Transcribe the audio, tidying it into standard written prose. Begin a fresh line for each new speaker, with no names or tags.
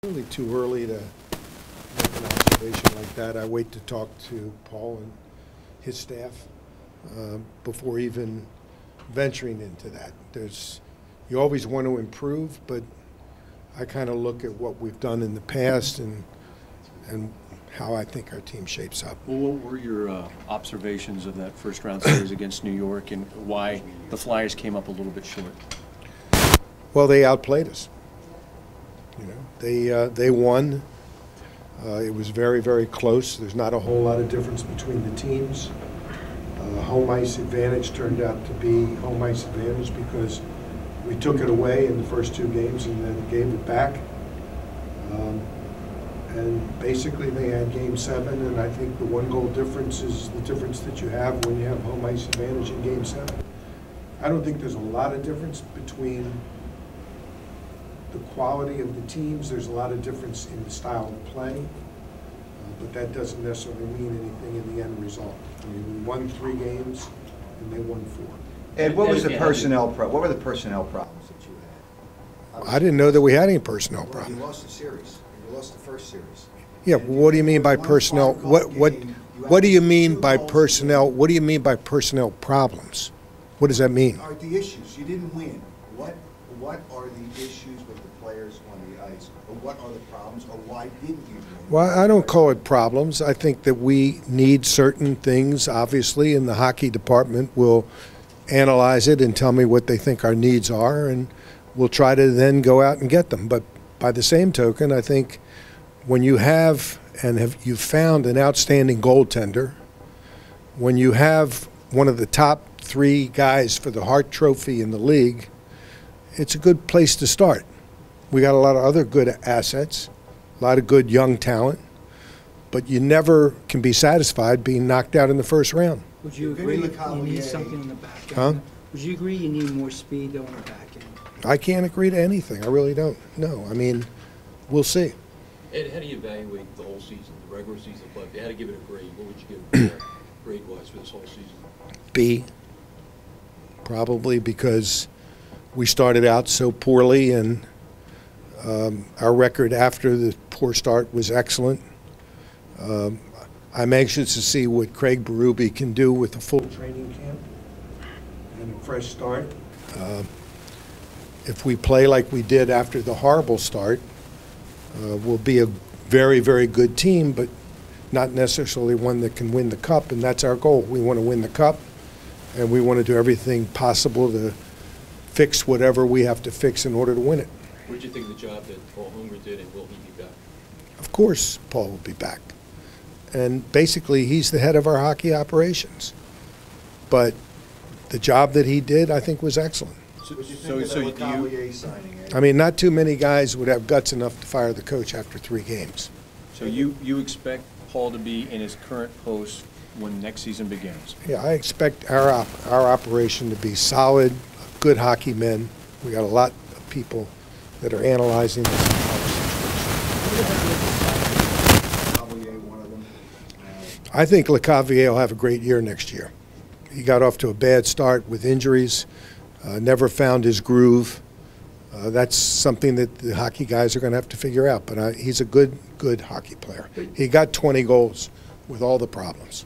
Really too early to make an observation like that. I wait to talk to Paul and his staff before even venturing into that. You always want to improve, but I kind of look at what we've done in the past and how I think our team shapes up.
Well, what were your observations of that first round series against New York and why the Flyers came up a little bit short?
Well, they outplayed us. You know, they won. It was very, very close. There's not a whole lot of difference between the teams. Home ice advantage turned out to be home ice advantage because we took it away in the first two games and then gave it back. And basically they had game 7, and I think the 1-goal difference is the difference that you have when you have home ice advantage in game 7. I don't think there's a lot of difference between the quality of the teams. There's a lot of difference in the style of play, but that doesn't necessarily mean anything in the end result. I mean, we won 3 games and they won 4.
Ed, what was the personnel what were the personnel problems that you had?
I didn't know that we had any personnel problems.
You lost the series. You lost the first series.
Yeah, well, what do you mean by personnel? What do you mean by personnel? What do you mean by personnel problems? What does that mean?
Are the issues you didn't win? What are the issues with the players on the ice? Or what are the problems? Or why didn't you win?
Well, I don't call it problems. I think that we need certain things, obviously, and the hockey department will analyze it and tell me what they think our needs are, and we'll try to then go out and get them. But by the same token, I think when you have you've found an outstanding goaltender, when you have one of the top 3 guys for the Hart Trophy in the league, it's a good place to start. We got a lot of other good assets, a lot of good young talent, but you never can be satisfied being knocked out in the first round.
Would you agree you need something on the back end?
Huh?
Would you agree you need more speed on the back end?
I can't agree to anything. I really don't. No, I mean, we'll see.
Ed, how do you evaluate the whole season, the regular season, but if you had to give it a grade, what would you give grade-wise for this whole season?
B, probably because we started out so poorly, and our record after the poor start was excellent. I'm anxious to see what Craig Berube can do with a full training camp and a fresh start. If we play like we did after the horrible start, we'll be a very, very good team, but not necessarily one that can win the cup, and that's our goal. We want to win the cup, and we want to do everything possible to fix whatever we have to fix in order to win it.
What did you think of the job that Paul Holmgren did, and will he be back?
Of course Paul will be back. And basically he's the head of our hockey operations. But the job that he did, I think, was excellent. I mean, not too many guys would have guts enough to fire the coach after 3 games.
So you expect Paul to be in his current post when next season begins?
Yeah, I expect our operation to be solid, good hockey men. We got a lot of people that are analyzing this entire situation. I think LeCavier will have a great year next year. He got off to a bad start with injuries, never found his groove. That's something that the hockey guys are going to have to figure out. But he's a good hockey player. He got 20 goals with all the problems.